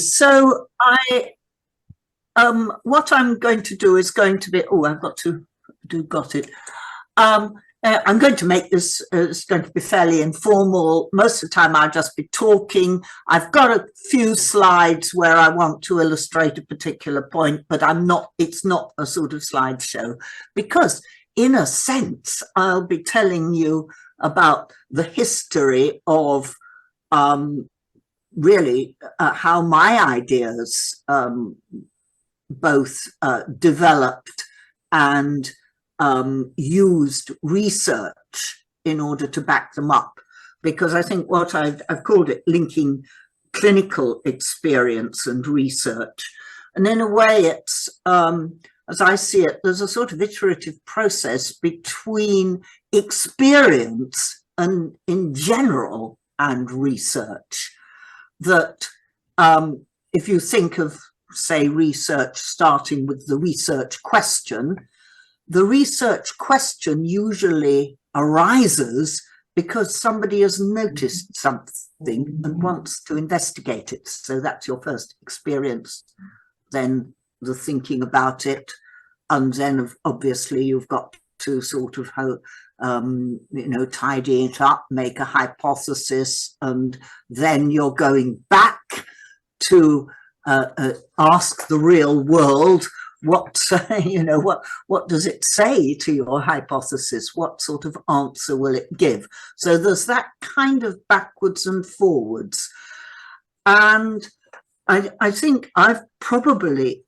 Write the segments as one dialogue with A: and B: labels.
A: So what I'm going to do is going to be, got it. I'm going to make this, it's going to be fairly informal. Most of the time I'll just be talking. I've got a few slides where I want to illustrate a particular point, but it's not a sort of slideshow, because in a sense, I'll be telling you about the history of really how my ideas both developed and used research in order to back them up, because I think what I've called it linking clinical experience and research. And in a way, it's, as I see it, there's a sort of iterative process between experience and in general and research, that if you think of, say, research starting with the research question usually arises because somebody has noticed something and wants to investigate it. So that's your first experience, then the thinking about it, and then obviously you've got to sort of tidy it up, make a hypothesis, and then you're going back to ask the real world, what does it say to your hypothesis? What sort of answer will it give? So there's that kind of backwards and forwards. And I think I've probably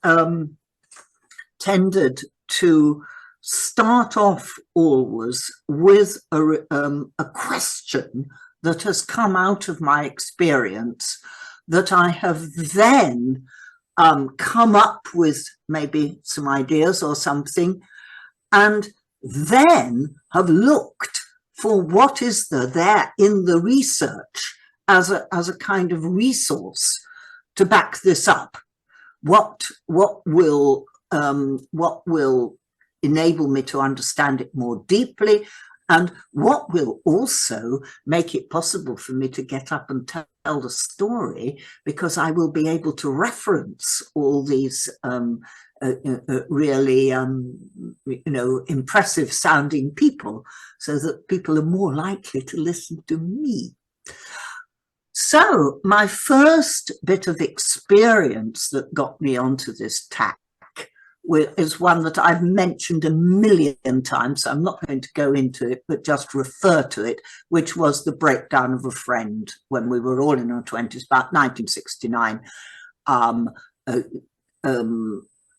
A: tended to start off always with a question that has come out of my experience, that I have then come up with maybe some ideas or something, and then have looked for what is there in the research as a kind of resource to back this up. What will enable me to understand it more deeply, and what will also make it possible for me to get up and tell the story, because I will be able to reference all these really impressive sounding people, so that people are more likely to listen to me. So my first bit of experience that got me onto this tack is one that I've mentioned a million times, so I'm not going to go into it, but just refer to it, which was the breakdown of a friend when we were all in our 20s, about 1969,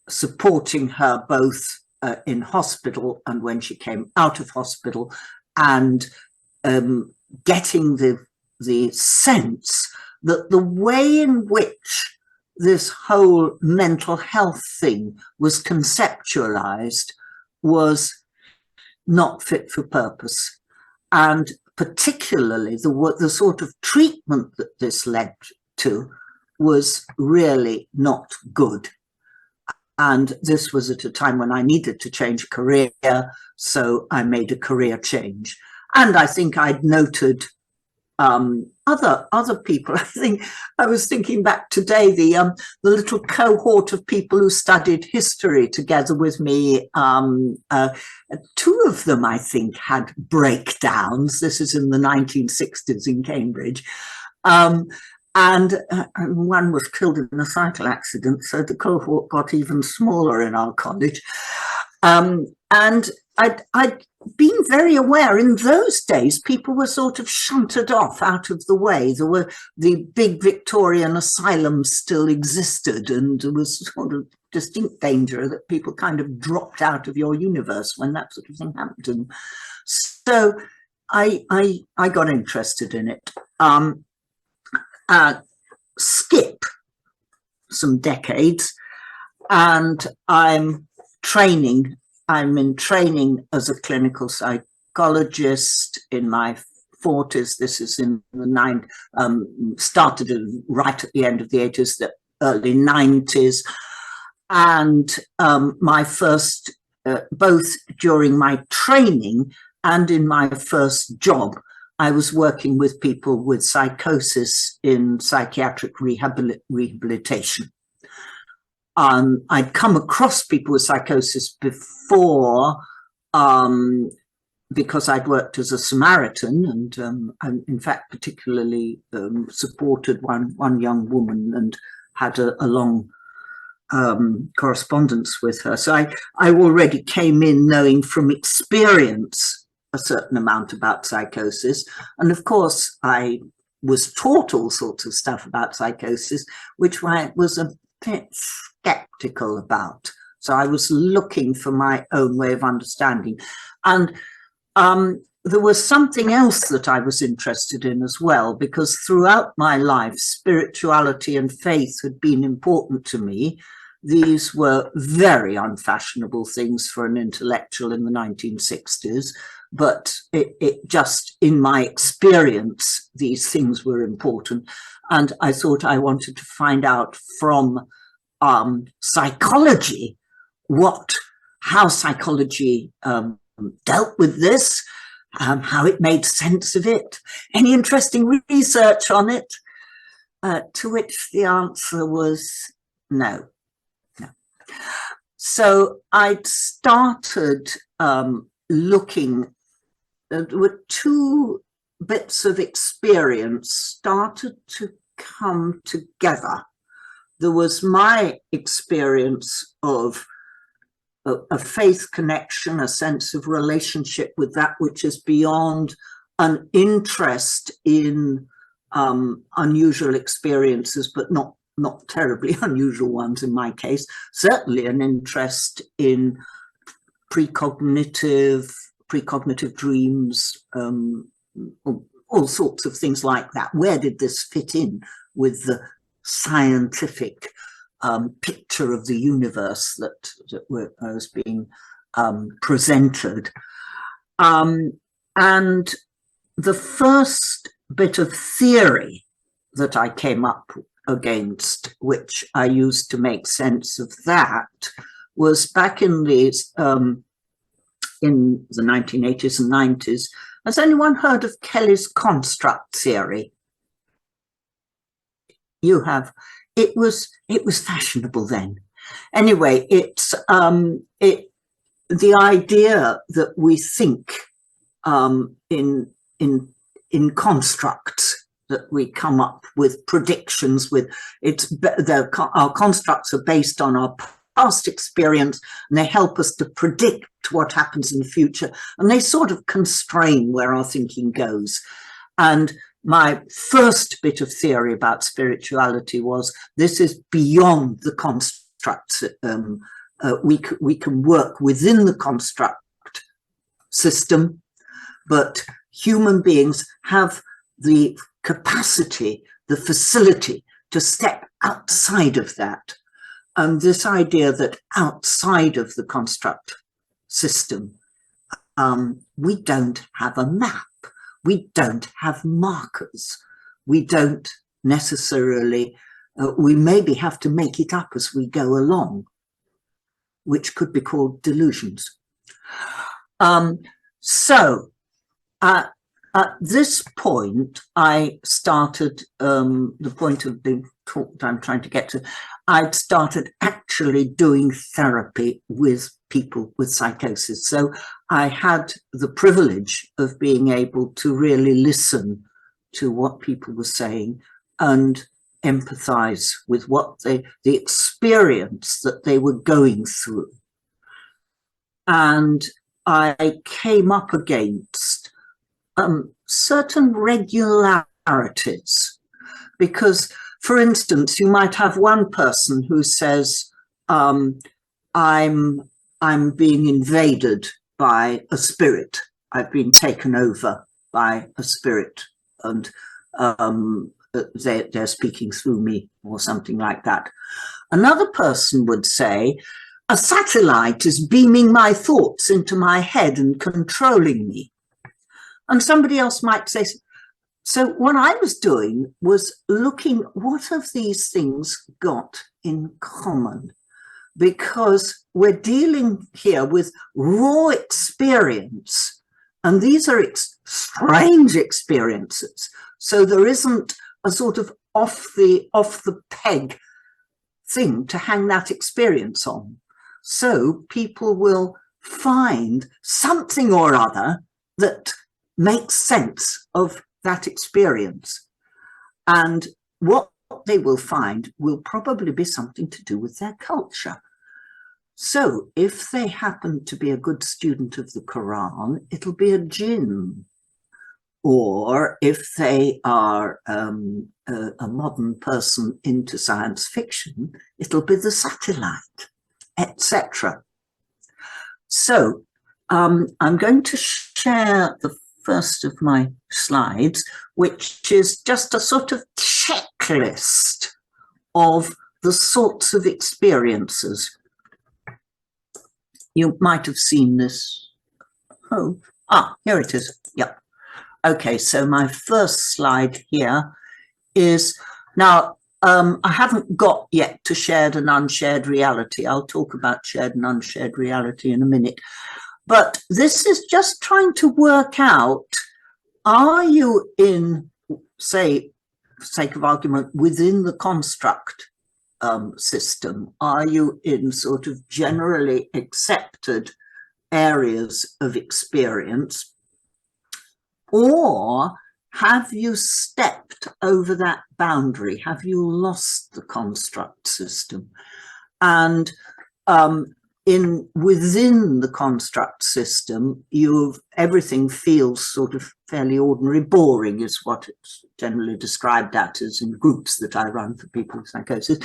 A: supporting her both in hospital and when she came out of hospital, and getting the sense that the way in which this whole mental health thing was conceptualized was not fit for purpose, and particularly the sort of treatment that this led to was really not good. And this was at a time when I needed to change career, so I made a career change. And I think I'd noted other people. I think I was thinking back today, the little cohort of people who studied history together with me. Two of them, I think, had breakdowns. This is in the 1960s in Cambridge. And one was killed in a cycle accident, so the cohort got even smaller in our college. And I'd been very aware in those days people were sort of shunted off out of the way. There were the big Victorian asylums still existed, and there was sort of distinct danger that people kind of dropped out of your universe when that sort of thing happened to them. So I got interested in it. Skip some decades, and I'm in training as a clinical psychologist in my 40s. This is in the started right at the end of the 80s, the early 90s. And my first, both during my training and in my first job, I was working with people with psychosis in psychiatric rehabilitation. I'd come across people with psychosis before, because I'd worked as a Samaritan and in fact particularly supported one young woman and had a long correspondence with her. So I already came in knowing from experience a certain amount about psychosis. And of course, I was taught all sorts of stuff about psychosis, which I was a bit skeptical about. So I was looking for my own way of understanding. And there was something else that I was interested in as well, because throughout my life, spirituality and faith had been important to me. These were very unfashionable things for an intellectual in the 1960s, but it just, in my experience, these things were important. And I thought I wanted to find out from psychology how psychology dealt with this, how it made sense of it, any interesting research on it, to which the answer was no. So I'd started looking, there were two bits of experience started to come together. There was my experience of a faith connection, a sense of relationship with that which is beyond an interest in unusual experiences, but not terribly unusual ones in my case, certainly an interest in precognitive dreams, all sorts of things like that. Where did this fit in with the scientific picture of the universe that was being presented? And the first bit of theory that I came up against, which I used to make sense of that, was back in the 1980s and 90s. Has anyone heard of Kelly's construct theory? You have. It was fashionable then. Anyway, it's the idea that we think in constructs, that we come up with predictions with. Our constructs are based on our past experience, and they help us to predict what happens in the future, and they sort of constrain where our thinking goes. And my first bit of theory about spirituality was this is beyond the constructs. We can work within the construct system, but human beings have the capacity, the facility to step outside of that. And this idea that outside of the construct system, we don't have a map, we don't have markers, we don't necessarily, we maybe have to make it up as we go along, which could be called delusions. So at this point, I started, the point of the talk that I'm trying to get to, I'd started actually doing therapy with people with psychosis. So I had the privilege of being able to really listen to what people were saying and empathize with what the experience that they were going through. And I came up against certain regularities, because, for instance, you might have one person who says, I'm being invaded by a spirit. I've been taken over by a spirit, and they're speaking through me, or something like that. Another person would say, a satellite is beaming my thoughts into my head and controlling me. And somebody else might say, so what I was doing was looking, what have these things got in common? Because we're dealing here with raw experience And these are strange experiences. So there isn't a sort of off the peg thing to hang that experience on. So people will find something or other that makes sense of that experience. And what they will find will probably be something to do with their culture. So if they happen to be a good student of the Quran, it'll be a jinn. Or if they are a modern person into science fiction, it'll be the satellite, etc. So I'm going to share the first of my slides, which is just a sort of checklist of the sorts of experiences. You might have seen this. Oh, here it is. Yeah. Okay, so my first slide here is, now I haven't got yet to shared and unshared reality. I'll talk about shared and unshared reality in a minute. But this is just trying to work out, are you in, say, for sake of argument, within the construct system? Are you in sort of generally accepted areas of experience? Or have you stepped over that boundary? Have you lost the construct system? And within the construct system, everything feels sort of fairly ordinary. Boring is what it's generally described as in groups that I run for people with psychosis.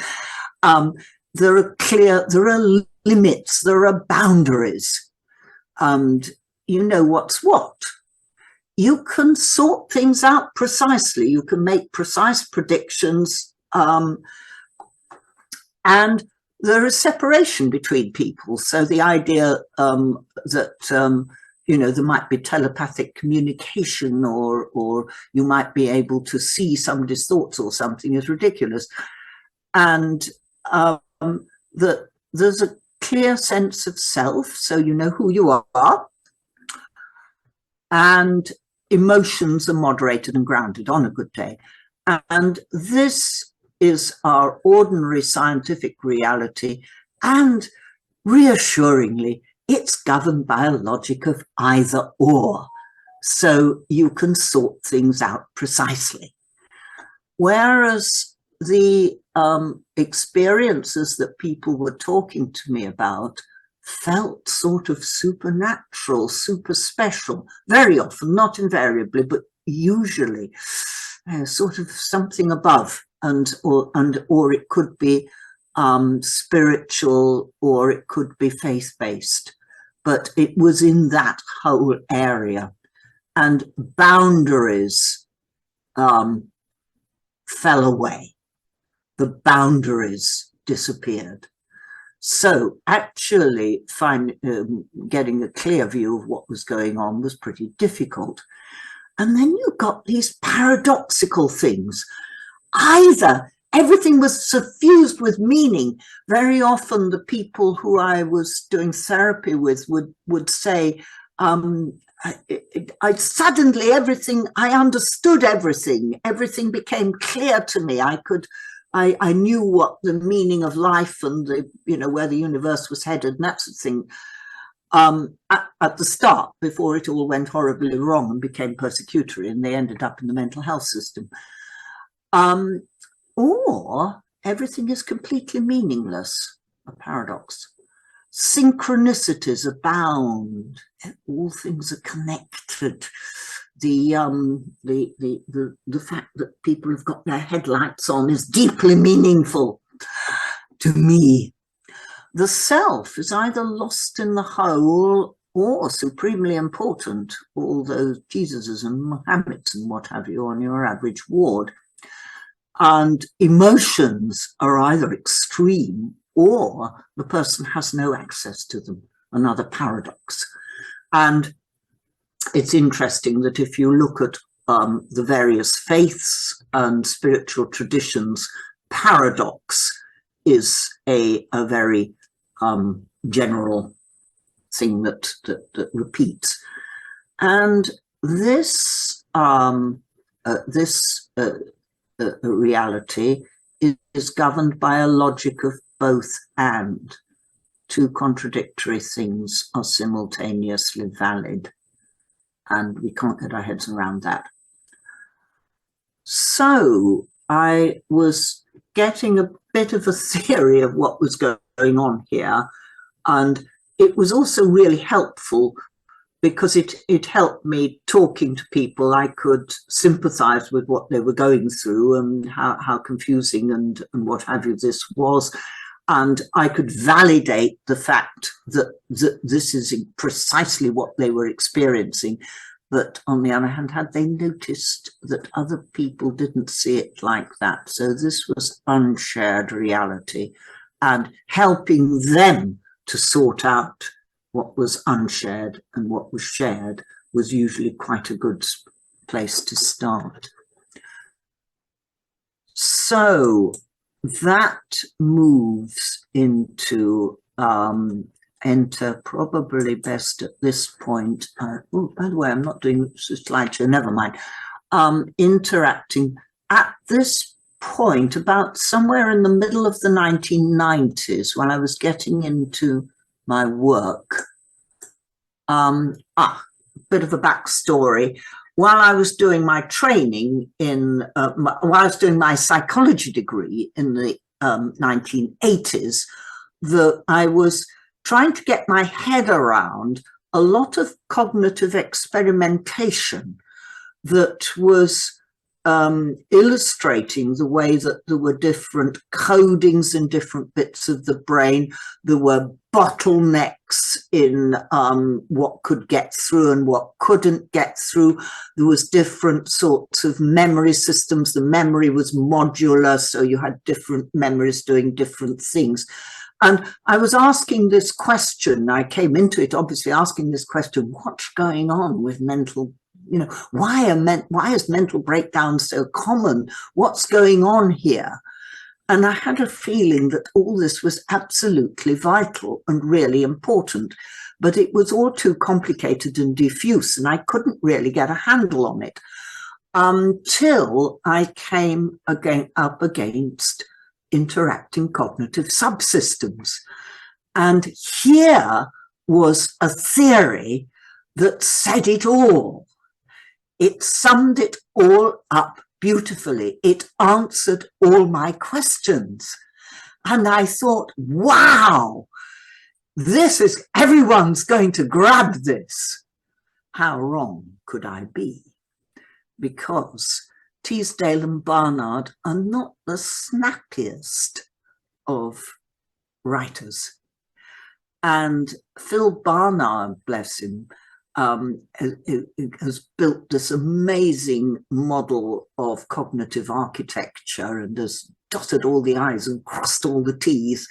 A: There are limits, there are boundaries, and you know what's what. You can sort things out precisely. You can make precise predictions, and there is separation between people. So the idea that there might be telepathic communication, or you might be able to see somebody's thoughts or something is ridiculous, and that there's a clear sense of self, so you know who you are, and emotions are moderated and grounded on a good day. And this is our ordinary scientific reality, and reassuringly, it's governed by a logic of either or, so you can sort things out precisely. Whereas the experiences that people were talking to me about felt sort of supernatural, super special, very often, not invariably, but usually sort of something above, or it could be spiritual, or it could be faith-based, but it was in that whole area, and boundaries fell away. The boundaries disappeared. So actually getting a clear view of what was going on was pretty difficult. And then you got these paradoxical things. Either everything was suffused with meaning. Very often the people who I was doing therapy with would say, I suddenly I understood everything. Everything became clear to me. I knew what the meaning of life and where the universe was headed and that sort of thing at the start, before it all went horribly wrong and became persecutory and they ended up in the mental health system. Or everything is completely meaningless, a paradox. Synchronicities abound. All things are connected. The fact that people have got their headlights on is deeply meaningful to me. The self is either lost in the whole or supremely important, all those Jesuses and Mohammeds and what have you on your average ward. And emotions are either extreme or the person has no access to them, another paradox. And it's interesting that if you look at the various faiths and spiritual traditions, paradox is a very general thing that repeats. And this reality is governed by a logic of both and. Two contradictory things are simultaneously valid, and we can't get our heads around that. So I was getting a bit of a theory of what was going on here, and it was also really helpful because it helped me talking to people. I could sympathize with what they were going through and how confusing and what have you this was. And I could validate the fact that this is precisely what they were experiencing. But on the other hand, had they noticed that other people didn't see it like that? So this was unshared reality, and helping them to sort out what was unshared and what was shared was usually quite a good place to start. So that moves into enter, probably best at this point. Oh, by the way, I'm not doing this slideshow, never mind. Interacting at this point, about somewhere in the middle of the 1990s, when I was getting into my work. Bit of a backstory. While I was doing my training in, while I was doing my psychology degree in the 1980s, I was trying to get my head around a lot of cognitive experimentation that was illustrating the way that there were different codings in different bits of the brain. There were bottlenecks in what could get through and what couldn't get through. There was different sorts of memory systems. The memory was modular, so you had different memories doing different things. And I was asking this question, I came into it obviously asking this question, what's going on with mental, you know, why is mental breakdown so common? What's going on here? And I had a feeling that all this was absolutely vital and really important, but it was all too complicated and diffuse, and I couldn't really get a handle on it until I came up against interacting cognitive subsystems. And here was a theory that said it all. It summed it all up beautifully. It answered all my questions. And I thought, wow, everyone's going to grab this. How wrong could I be? Because Teasdale and Barnard are not the snappiest of writers. And Phil Barnard, bless him, has built this amazing model of cognitive architecture and has dotted all the I's and crossed all the T's,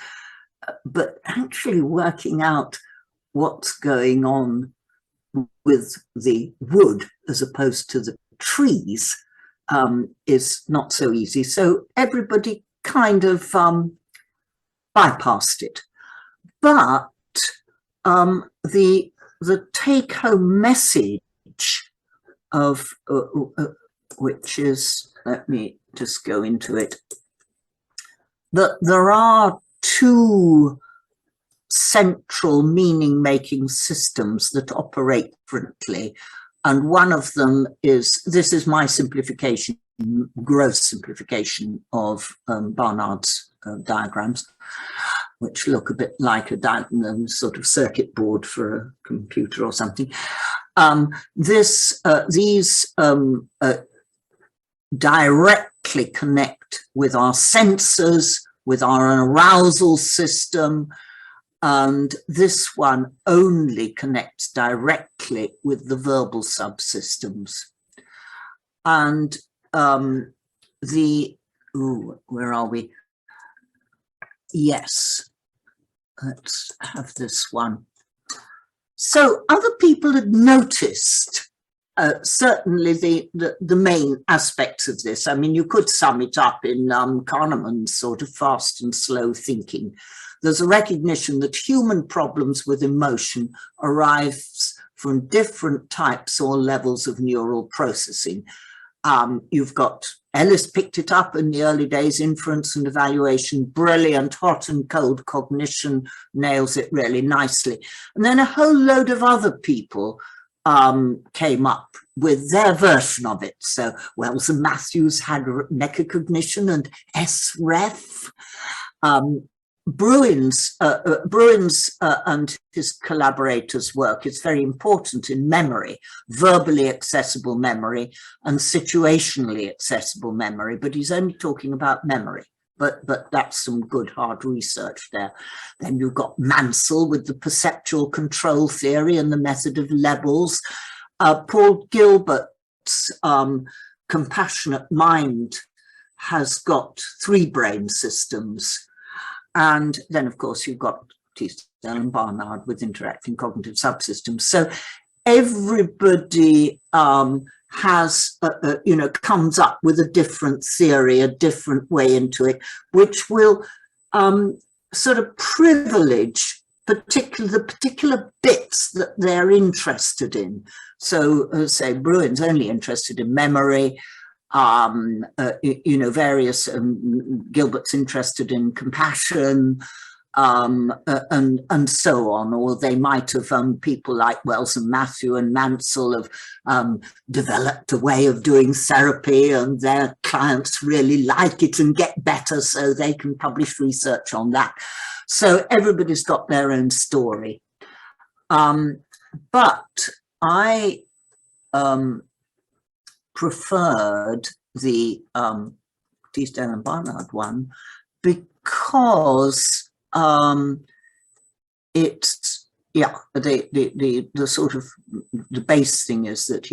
A: but actually working out what's going on with the wood as opposed to the trees is not so easy. So everybody kind of bypassed it. But the take-home message of which is, let me just go into it, that there are two central meaning-making systems that operate differently, and one of them is, this is my simplification, gross simplification of Barnard's diagrams, which look a bit like a sort of circuit board for a computer or something. These directly connect with our senses, with our arousal system, and this one only connects directly with the verbal subsystems. And where are we? Yes, let's have this one. So other people had noticed certainly the main aspects of this. I mean, you could sum it up in Kahneman's sort of fast and slow thinking. There's a recognition that human problems with emotion arise from different types or levels of neural processing. You've got Ellis picked it up in the early days, inference and evaluation, brilliant, hot and cold cognition, nails it really nicely. And then a whole load of other people came up with their version of it. So Wells and Matthews had metacognition and SREF. Bruin's and his collaborators' work is very important in memory, verbally accessible memory and situationally accessible memory, but he's only talking about memory. But that's some good hard research there. Then you've got Mansell with the perceptual control theory and the method of levels. Paul Gilbert's compassionate mind has got 3 brain systems. And then, of course, you've got Teasdale and Barnard with interacting cognitive subsystems. So everybody has, comes up with a different theory, a different way into it, which will sort of privilege the particular bits that they're interested in. So, say, Bruin's only interested in memory. Various Gilbert's interested in compassion, and so on. Or they might have people like Wells and Matthew and Mansell have developed a way of doing therapy, and their clients really like it and get better, so they can publish research on that. So everybody's got their own story. But I preferred the Teasdale and Barnard one because it's, the sort of the base thing is that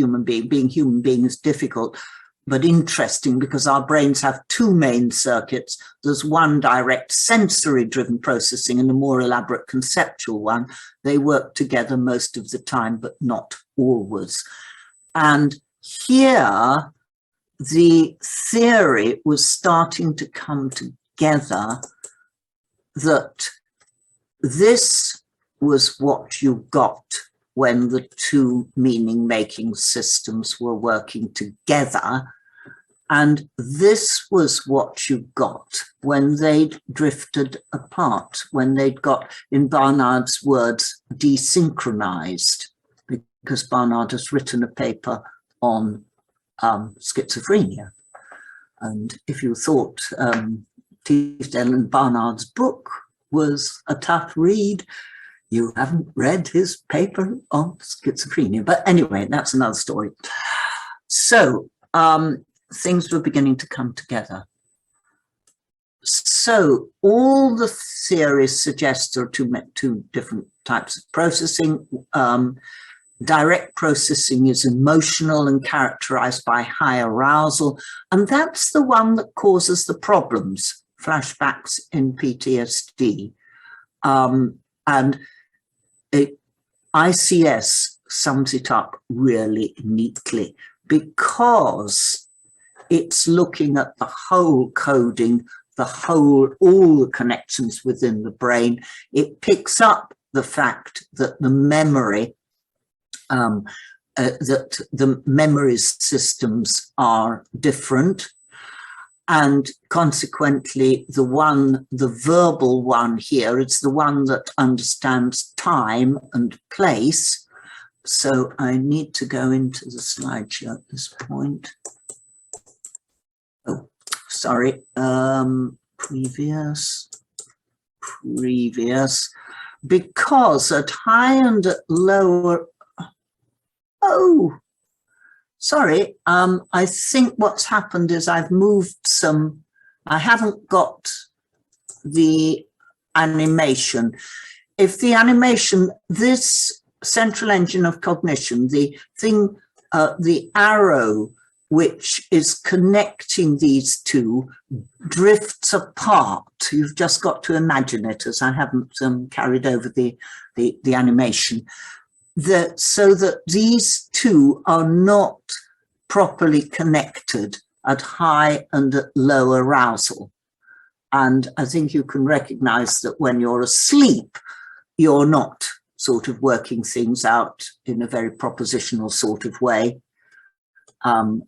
A: being human being is difficult but interesting, because our brains have 2 main circuits. There's one direct sensory driven processing and a more elaborate conceptual one. They work together most of the time, but not always. And here, the theory was starting to come together that this was what you got when the 2 meaning-making systems were working together, and this was what you got when they'd drifted apart, when they'd got, in Barnard's words, desynchronized, because Barnard has written a paper on schizophrenia. And if you thought Teasdale and Barnard's book was a tough read, you haven't read his paper on schizophrenia. But anyway, that's another story. So things were beginning to come together. So all the theories suggest there are 2 different types of processing. Direct processing is emotional and characterized by high arousal, and that's the one that causes the problems, flashbacks in PTSD. And ICS sums it up really neatly, because it's looking at the whole coding, all the connections within the brain. It picks up the fact that the memory, that the memory systems are different, and consequently the verbal one here is the one that understands time and place. So I need to go into the slideshow at this point. Oh, sorry, previous, because at high and at lower, oh, sorry, I think what's happened is I've moved I haven't got the animation. If the animation, this central engine of cognition, the thing, the arrow which is connecting these 2 drifts apart. You've just got to imagine it, as I haven't carried over the animation. So that these 2 are not properly connected at high and at low arousal. And I think you can recognize that when you're asleep, you're not sort of working things out in a very propositional sort of way.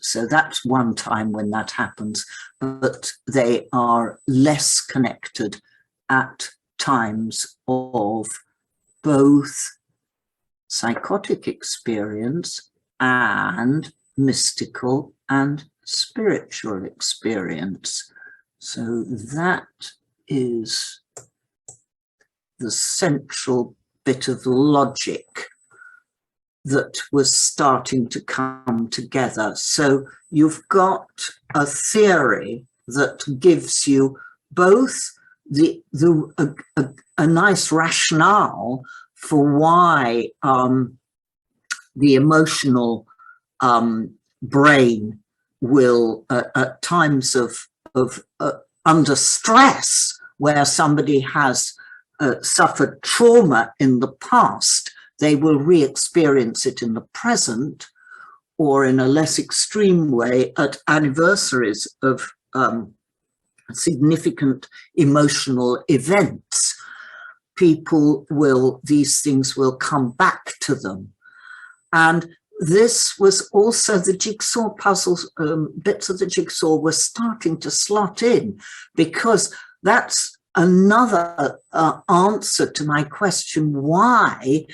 A: So that's one time when that happens, but they are less connected at times of both psychotic experience and mystical and spiritual experience. So that is the central bit of logic that was starting to come together. So you've got a theory that gives you both a nice rationale for why the emotional brain will, at times of under stress, where somebody has suffered trauma in the past, they will re-experience it in the present, or in a less extreme way at anniversaries of significant emotional events. These things will come back to them. And this was also the jigsaw puzzles, bits of the jigsaw were starting to slot in, because that's another answer to my question, why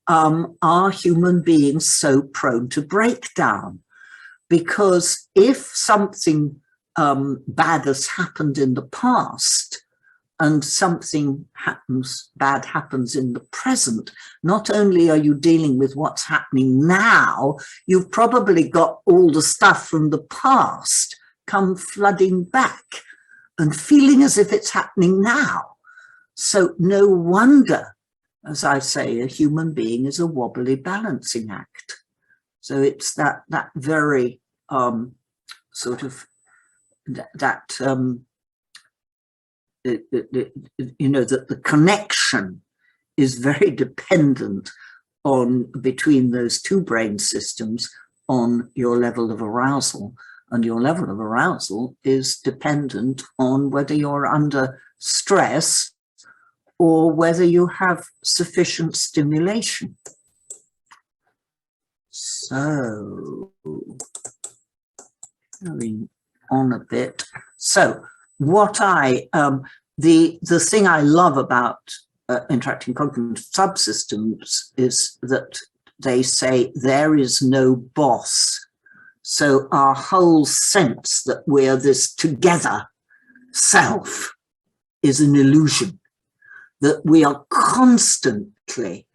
A: are human beings so prone to breakdown? Because if something bad has happened in the past and something bad happens in the present, not only are you dealing with what's happening now, you've probably got all the stuff from the past come flooding back and feeling as if it's happening now. So no wonder, as I say, a human being is a wobbly balancing act. So it's that very sort of you know, that the connection is very dependent on, between those two brain systems, on your level of arousal. And your level of arousal is dependent on whether you're under stress or whether you have sufficient stimulation. So, going on a bit. So, what the thing I love about interacting cognitive subsystems is that they say there is no boss. So our whole sense that we're this together self is an illusion, that we are constantly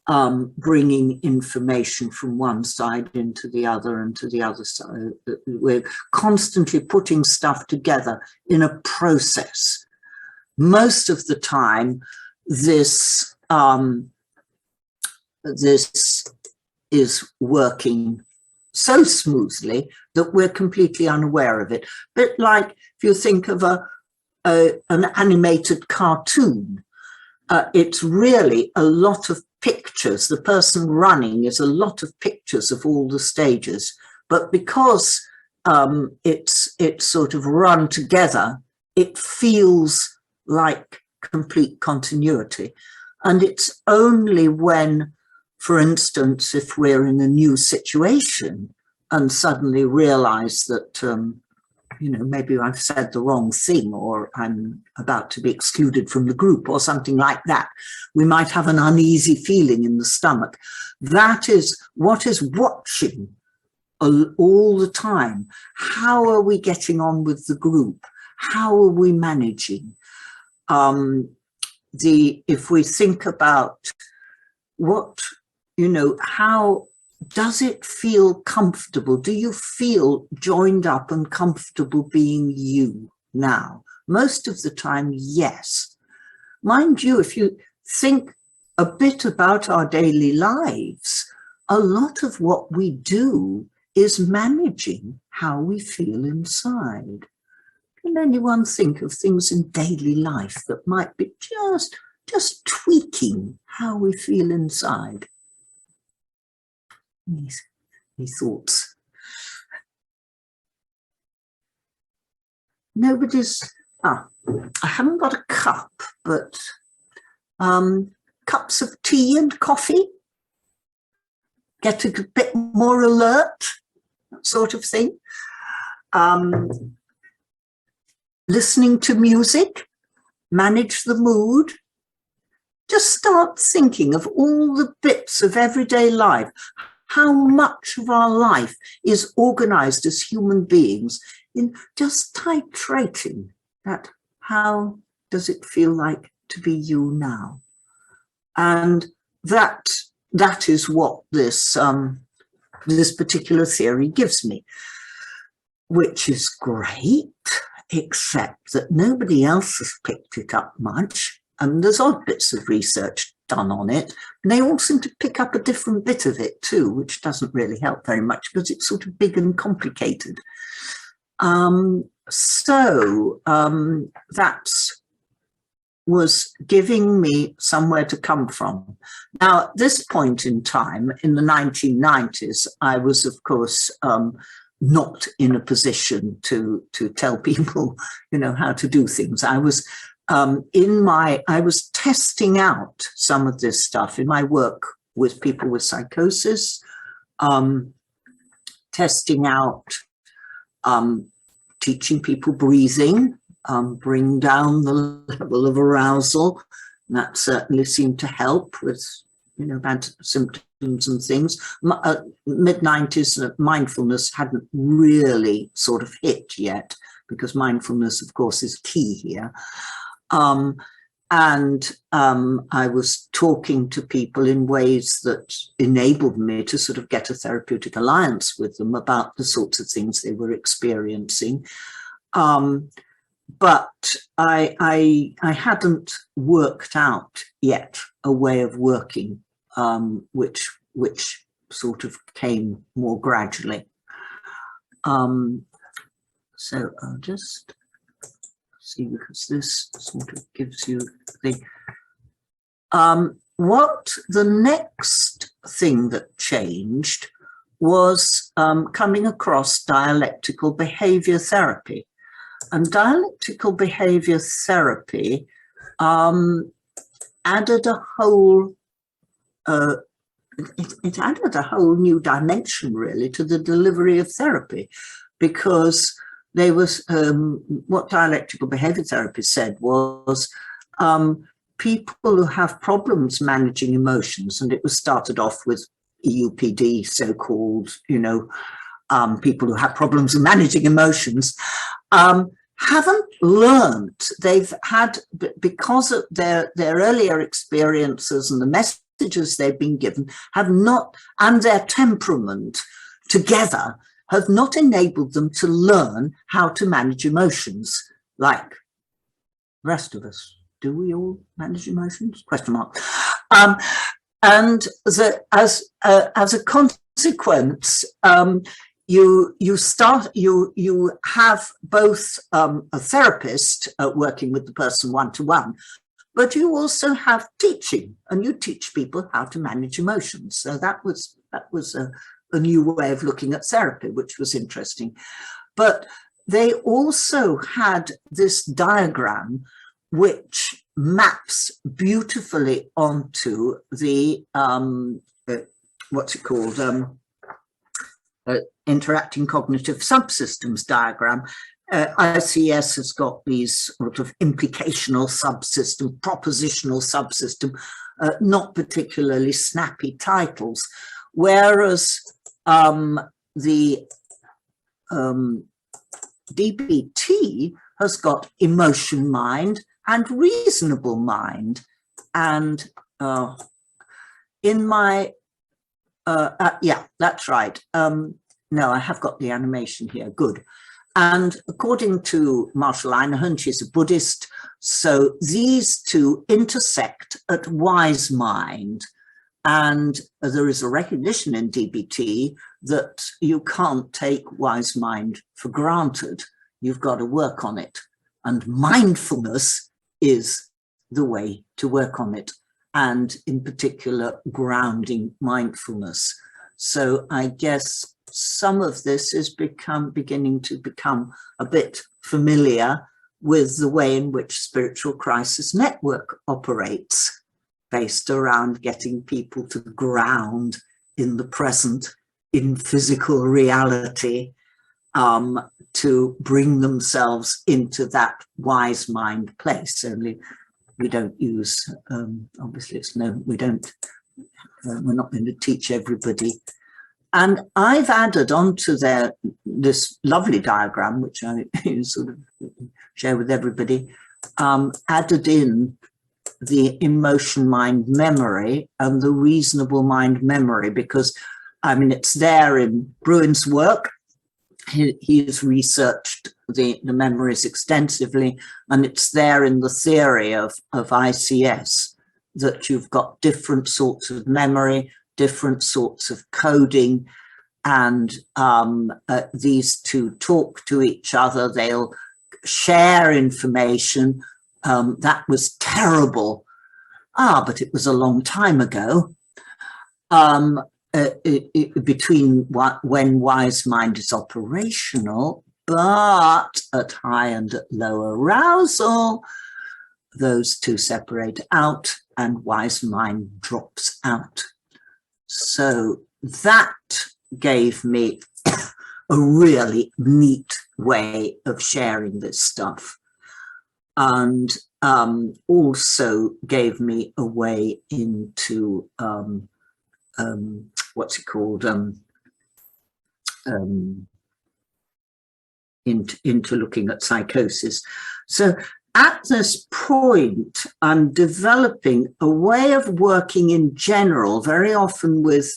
A: bringing information from one side into the other and to the other side. We're constantly putting stuff together in a process. Most of the time, this is working so smoothly that we're completely unaware of it. Bit like if you think of an animated cartoon, it's really a lot of pictures. The person running is a lot of pictures of all the stages, but because it's sort of run together, it feels like complete continuity. And it's only when, for instance, if we're in a new situation and suddenly realize that, you know, maybe I've said the wrong thing, or I'm about to be excluded from the group or something like that, we might have an uneasy feeling in the stomach. That is what is watching all the time. How are we getting on with the group? How are we managing? If we think about what, you know, how does it feel comfortable? Do you feel joined up and comfortable being you now? Most of the time, yes. Mind you, if you think a bit about our daily lives, a lot of what we do is managing how we feel inside. Can anyone think of things in daily life that might be just tweaking how we feel inside? Any thoughts? Nobody's, I haven't got a cup, but cups of tea and coffee, get a bit more alert, that sort of thing. Listening to music, manage the mood. Just start thinking of all the bits of everyday life, how much of our life is organized as human beings in just titrating that. How does it feel like to be you now? And that is what this this particular theory gives me, which is great, except that nobody else has picked it up much. And there's odd bits of research done on it. And they all seem to pick up a different bit of it too, which doesn't really help very much because it's sort of big and complicated. That was giving me somewhere to come from. Now, at this point in time, in the 1990s, I was, of course, not in a position to tell people, you know, how to do things. I was I was testing out some of this stuff in my work with people with psychosis, testing out, teaching people breathing, bring down the level of arousal. And that certainly seemed to help with, you know, bad symptoms and things. Mid-90s, mindfulness hadn't really sort of hit yet, because mindfulness, of course, is key here. I was talking to people in ways that enabled me to sort of get a therapeutic alliance with them about the sorts of things they were experiencing. But I hadn't worked out yet a way of working, which sort of came more gradually. So I'll just see, because this sort of gives you the what the next thing that changed was coming across dialectical behavior therapy. And dialectical behavior therapy added a whole it added a whole new dimension really to the delivery of therapy, because there was what dialectical behavior therapy said was people who have problems managing emotions, and it was started off with EUPD, so-called, you know, people who have problems with managing emotions, haven't learned. They've had, because of their earlier experiences and the messages they've been given, have not, and their temperament together, have not enabled them to learn how to manage emotions like the rest of us. Do we all manage emotions? Question mark. And as a consequence, you have both a therapist working with the person one-to-one, but you also have teaching, and you teach people how to manage emotions. So that was a new way of looking at therapy, which was interesting. But they also had this diagram which maps beautifully onto the what's it called, interacting cognitive subsystems diagram. ICS has got these sort of implicational subsystem, propositional subsystem, not particularly snappy titles, whereas the DBT has got emotion mind and reasonable mind. And in my, yeah, that's right. No, I have got the animation here, good. And according to Marshall Einerhorn, she's a Buddhist, so these two intersect at wise mind. And there is a recognition in DBT that you can't take wise mind for granted. You've got to work on it. And mindfulness is the way to work on it. And in particular, grounding mindfulness. So I guess some of this is beginning to become a bit familiar with the way in which Spiritual Crisis Network operates. based around getting people to ground in the present, in physical reality, to bring themselves into that wise mind place. Only we don't use, obviously it's no, we don't, we're not going to teach everybody. And I've added onto this lovely diagram, which I sort of share with everybody, added in the emotion mind memory and the reasonable mind memory, because I mean, it's there in Bruin's work. He has researched the memories extensively, and it's there in the theory of ICS that you've got different sorts of memory, different sorts of coding, and these two talk to each other. They'll share information. That was terrible. But it was a long time ago. Between when wise mind is operational, but at high and at low arousal, those two separate out and wise mind drops out. So that gave me a really neat way of sharing this stuff, and also gave me a way into what's it called, into looking at psychosis. So at this point, I'm developing a way of working in general, very often with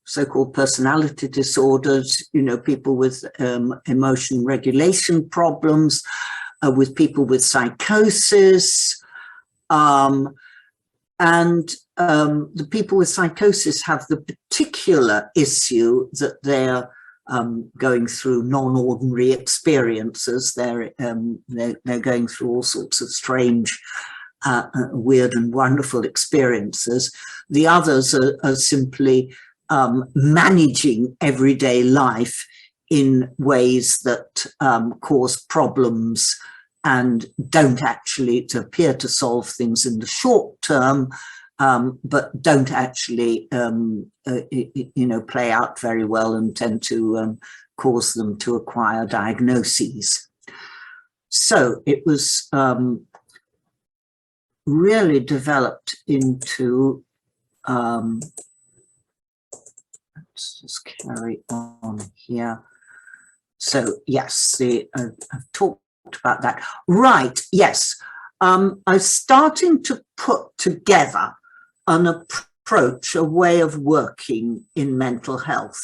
A: so-called personality disorders, you know, people with emotion regulation problems, with people with psychosis, and the people with psychosis have the particular issue that they're going through non-ordinary experiences. They're going through all sorts of strange, weird and wonderful experiences. The others are simply managing everyday life in ways that cause problems and don't actually appear to solve things in the short term, but don't actually, you know, play out very well and tend to cause them to acquire diagnoses. So it was really developed into, let's just carry on here. So yes, I've talked about that. Right, yes. I'm starting to put together an approach, a way of working in mental health.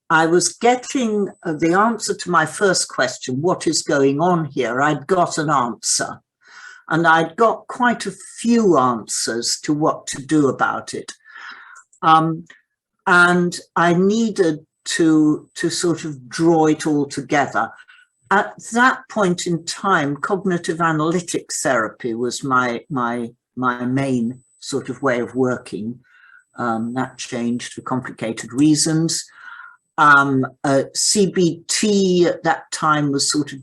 A: I was getting the answer to my first question, what is going on here? I'd got an answer, and I'd got quite a few answers to what to do about it. And I needed to sort of draw it all together. At that point in time, cognitive analytics therapy was my main sort of way of working. That changed for complicated reasons. CBT at that time was sort of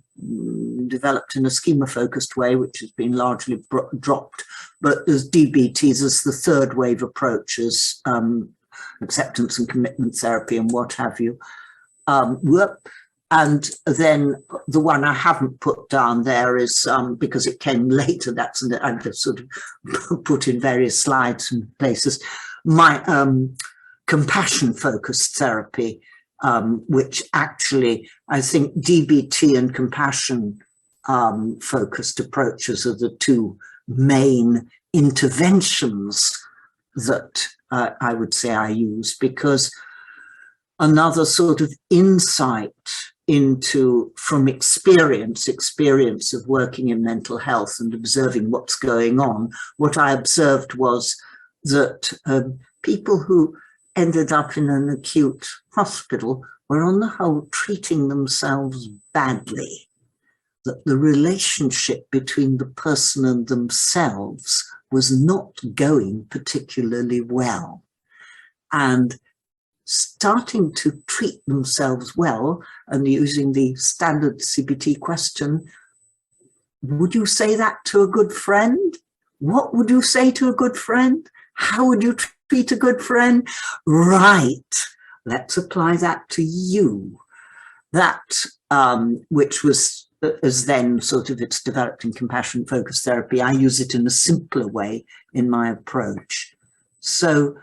A: developed in a schema-focused way, which has been largely dropped. But as DBTs as the third wave approaches, acceptance and commitment therapy and what have you, work. And then the one I haven't put down there is, because it came later, that's I've just sort of put in various slides and places, my compassion-focused therapy, which actually I think DBT and compassion-focused approaches are the two main interventions that I would say I use, because another sort of insight into, from experience of working in mental health and observing what's going on, what I observed was that people who ended up in an acute hospital were on the whole treating themselves badly, that the relationship between the person and themselves was not going particularly well. And starting to treat themselves well and using the standard CBT question, would you say that to a good friend? What would you say to a good friend? How would you treat a good friend? Right. Let's apply that to you. That, which was, as then sort of it's developed in compassion focused therapy, I use it in a simpler way in my approach. So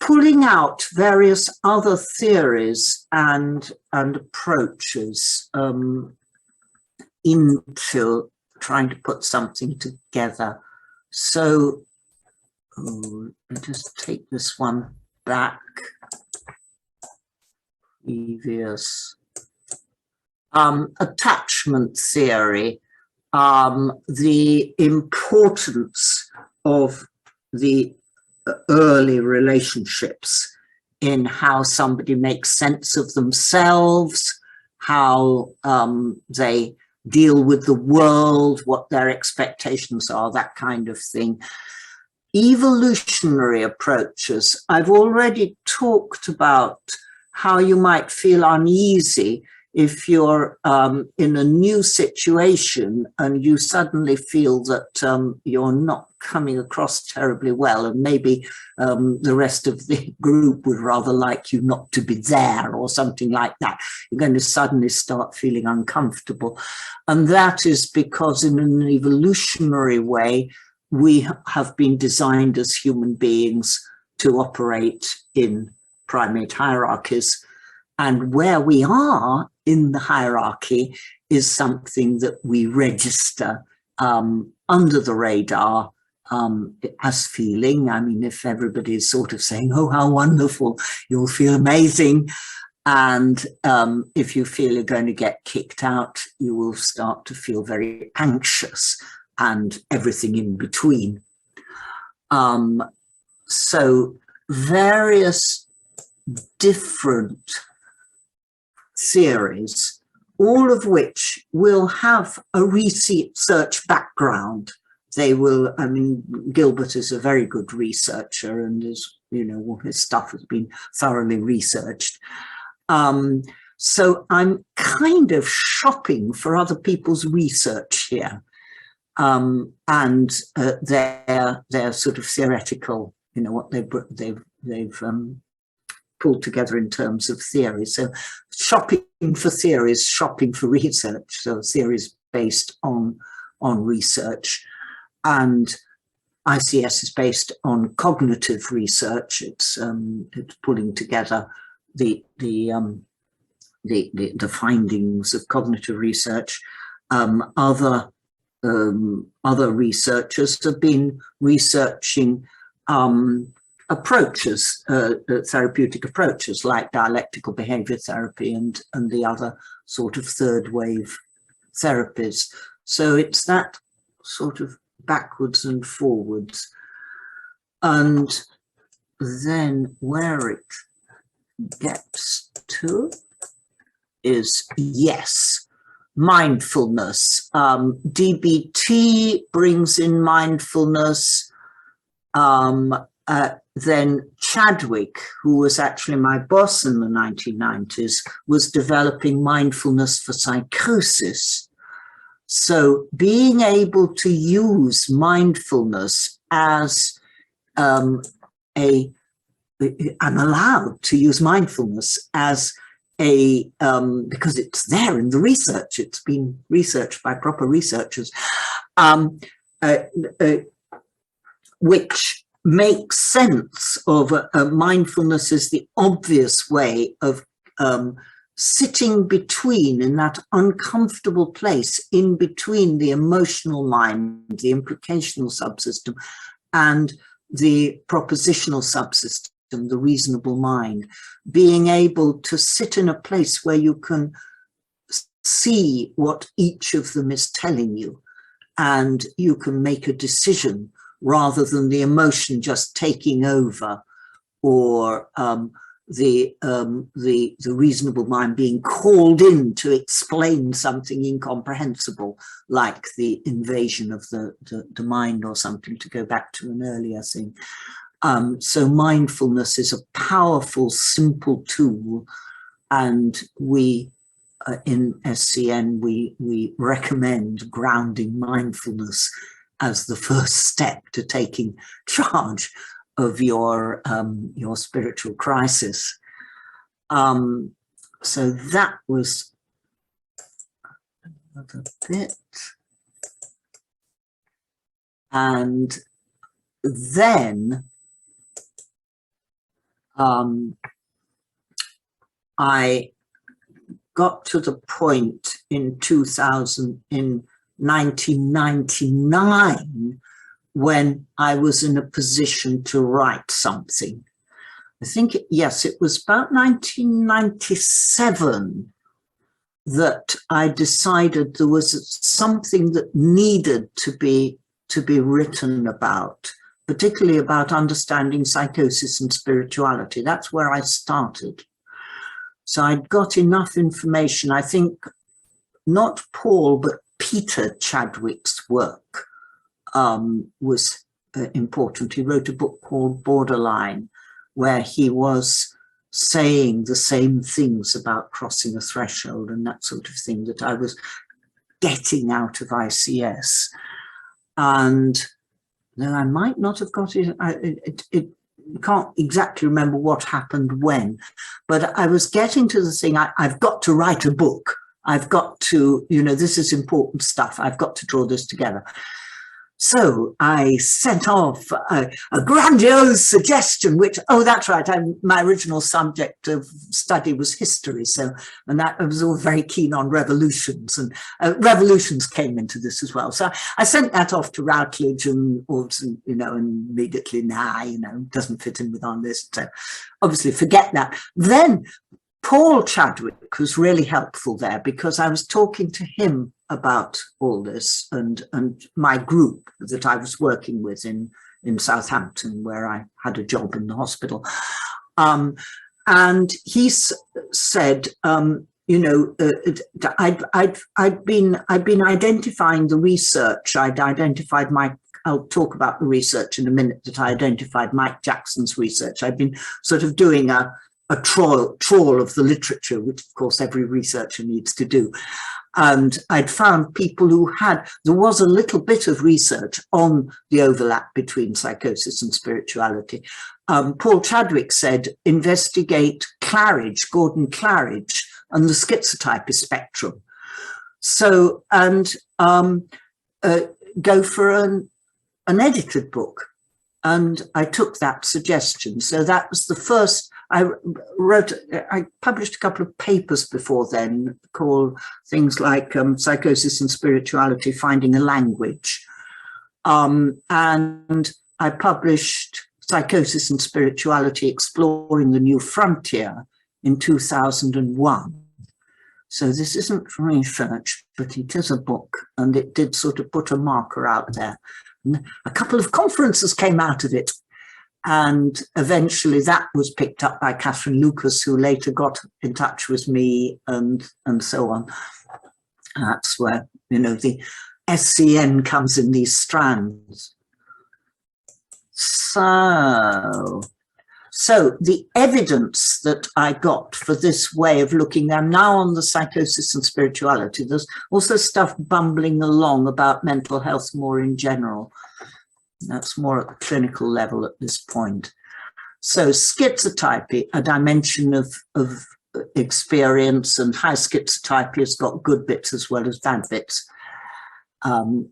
A: pulling out various other theories and approaches into trying to put something together. So let me just take this one back. Previous attachment theory, the importance of the early relationships in how somebody makes sense of themselves, how they deal with the world, what their expectations are, that kind of thing. Evolutionary approaches, I've already talked about how you might feel uneasy if you're in a new situation and you suddenly feel that you're not coming across terribly well, and maybe the rest of the group would rather like you not to be there or something like that. You're going to suddenly start feeling uncomfortable. And that is because in an evolutionary way, we have been designed as human beings to operate in primate hierarchies. And where we are in the hierarchy is something that we register under the radar as feeling. I mean, if everybody is sort of saying, oh, how wonderful, you'll feel amazing. And if you feel you're going to get kicked out, you will start to feel very anxious and everything in between. So various different theories, all of which will have a research background. They will, I mean, Gilbert is a very good researcher and is, you know, all his stuff has been thoroughly researched. So I'm kind of shopping for other people's research here. And their sort of theoretical, you know, what they've pulled together in terms of theory. So shopping for theories, shopping for research. So theories based on research, and ICS is based on cognitive research. It's pulling together the findings of cognitive research. Other researchers have been researching approaches, therapeutic approaches like dialectical behavior therapy and the other sort of third wave therapies. So it's that sort of backwards and forwards. And then where it gets to is, yes, mindfulness. DBT brings in mindfulness. Then Chadwick, who was actually my boss in the 1990s, was developing mindfulness for psychosis. So being able to use mindfulness as I'm allowed to use mindfulness as because it's there in the research, it's been researched by proper researchers, which makes sense of mindfulness as the obvious way of sitting between, in that uncomfortable place in between the emotional mind, the implicational subsystem, and the propositional subsystem, the reasonable mind, being able to sit in a place where you can see what each of them is telling you, and you can make a decision rather than the emotion just taking over, or the reasonable mind being called in to explain something incomprehensible, like the invasion of the mind or something, to go back to an earlier thing. So mindfulness is a powerful, simple tool, and we in SCN, we recommend grounding mindfulness as the first step to taking charge of your spiritual crisis. So that was another bit. And then I got to the point in 1999 when I was in a position to write something. I think, yes, it was about 1997 that I decided there was something that needed to be written about, particularly about understanding psychosis and spirituality. That's where I started. So I'd got enough information. I think not Paul, but Peter Chadwick's work was important. He wrote a book called Borderline, where he was saying the same things about crossing a threshold and that sort of thing that I was getting out of ICS. And then I might not have got it. It can't exactly remember what happened when, but I was getting to the thing, I've got to write a book. I've got to, this is important stuff. I've got to draw this together. So I sent off a grandiose suggestion, which, oh, that's right, my original subject of study was history. So, and that I was all very keen on revolutions, and revolutions came into this as well. So I sent that off to Routledge, and also, and immediately, doesn't fit in with our list. So obviously forget that. Then Paul Chadwick was really helpful there, because I was talking to him about all this and my group that I was working with in Southampton, where I had a job in the hospital. And he said, I'd been identifying the research. I'd identified I'll talk about the research in a minute, that I identified Mike Jackson's research. I'd been sort of doing a trawl of the literature, which of course every researcher needs to do. And I'd found people who there was a little bit of research on the overlap between psychosis and spirituality. Paul Chadwick said, investigate Gordon Claridge, and the schizotypist spectrum. So, and go for an edited book. And I took that suggestion. So that was the first. I published a couple of papers before then called things like Psychosis and Spirituality, Finding a Language. And I published Psychosis and Spirituality, Exploring the New Frontier in 2001. So this isn't research, but it is a book, and it did sort of put a marker out there. And a couple of conferences came out of it. And eventually that was picked up by Catherine Lucas, who later got in touch with me, and so on. And that's where, the SCN comes in these strands. So the evidence that I got for this way of looking, I'm now on the psychosis and spirituality. There's also stuff bumbling along about mental health more in general. That's more at the clinical level at this point. So schizotypy, a dimension of experience, and high schizotypy has got good bits as well as bad bits,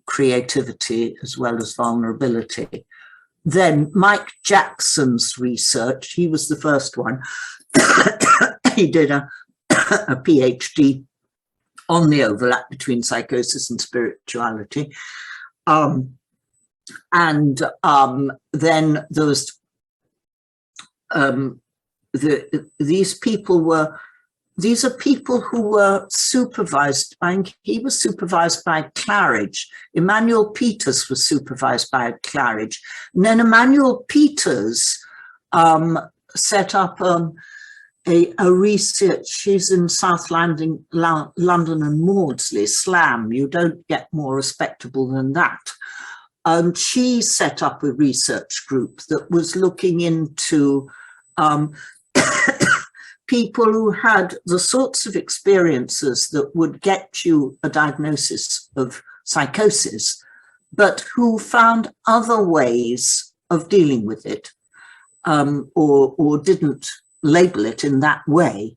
A: creativity as well as vulnerability. Then Mike Jackson's research, he was the first one. He did a PhD on the overlap between psychosis and spirituality. And then there was these are people who were supervised by, he was supervised by Claridge. Emmanuel Peters was supervised by Claridge. And then Emmanuel Peters set up a research. She's in South London and Maudsley, SLAM. You don't get more respectable than that. She set up a research group that was looking into people who had the sorts of experiences that would get you a diagnosis of psychosis, but who found other ways of dealing with it, or didn't label it in that way.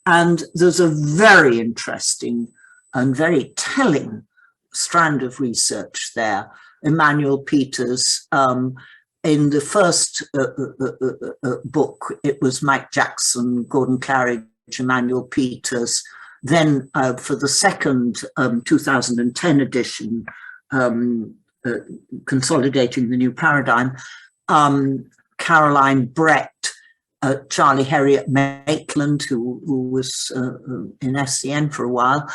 A: And there's a very interesting and very telling strand of research there. Emmanuel Peters, in the first book, it was Mike Jackson, Gordon Claridge, Emmanuel Peters. Then for the second 2010 edition, Consolidating the New Paradigm, Caroline Brett, Charlie Heriot Maitland, who was in SCN for a while.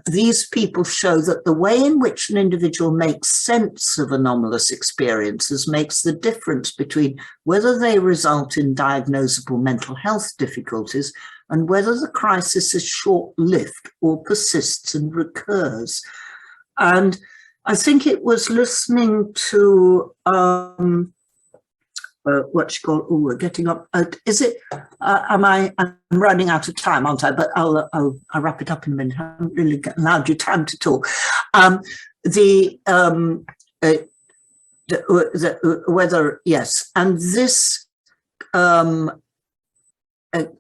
A: These people show that the way in which an individual makes sense of anomalous experiences makes the difference between whether they result in diagnosable mental health difficulties and whether the crisis is short-lived or persists and recurs. And I think it was listening to what you call, we're getting up. Is it? I'm running out of time, aren't I? But I'll wrap it up in a minute. I haven't really allowed you time to talk. Whether yes, and this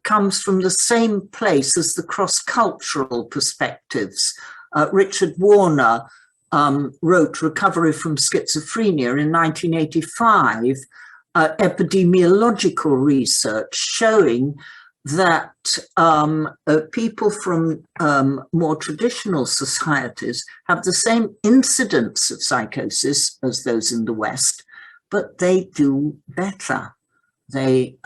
A: comes from the same place as the cross-cultural perspectives. Richard Warner wrote Recovery from Schizophrenia in 1985. Epidemiological research showing that people from more traditional societies have the same incidence of psychosis as those in the West, but they do better. They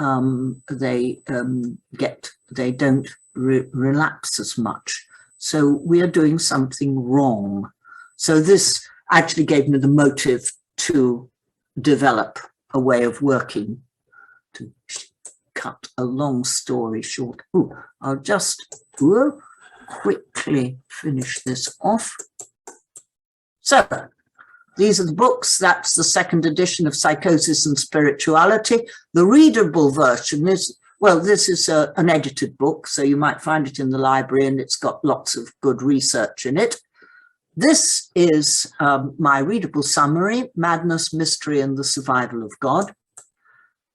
A: don't relapse as much. So we are doing something wrong. So this actually gave me the motive to develop a way of working, to cut a long story short. I'll just quickly finish this off. So these are the books. That's the second edition of Psychosis and Spirituality. The readable version is, well, this is an edited book, so you might find it in the library, and it's got lots of good research in it. This is my readable summary, Madness, Mystery, and the Survival of God.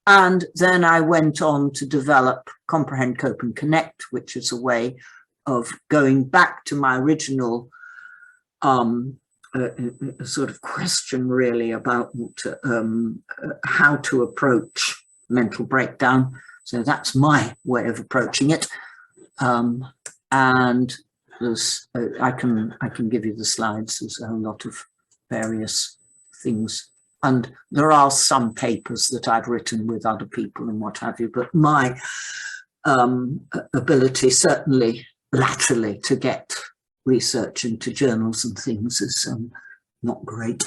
A: And then I went on to develop Comprehend, Cope, and Connect, which is a way of going back to my original sort of question, really, about how to approach mental breakdown. So that's my way of approaching it. And there's, I can give you the slides. There's a lot of various things, and there are some papers that I've written with other people and what have you, but my ability, certainly latterly, to get research into journals and things is not great.